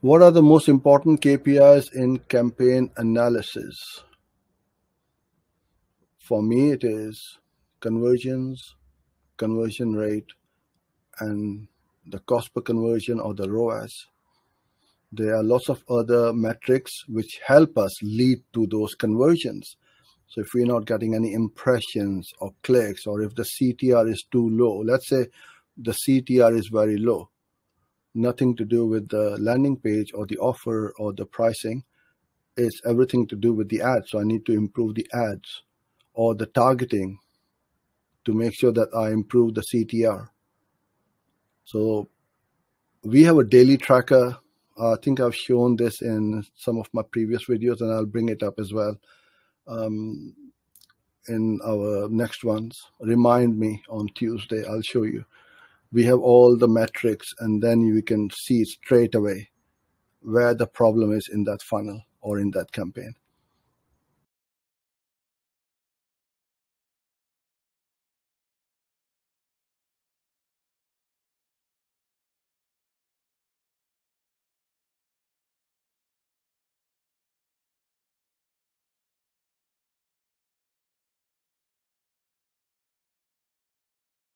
What are the most important KPIs in campaign analysis? For me, it is conversions, conversion rate, and the cost per conversion or the ROAS. There are lots of other metrics which help us lead to those conversions. So if we're not getting any impressions or clicks, or if the CTR is too low, let's say the CTR is very low, nothing to do with the landing page or the offer or the pricing. It's everything to do with the ads. So I need to improve the ads or the targeting to make sure that I improve the CTR. So we have a daily tracker. I think I've shown this in some of my previous videos, and I'll bring it up as well in our next ones. Remind me on Tuesday, I'll show you. We have all the metrics, and then you can see straight away where the problem is in that funnel or in that campaign.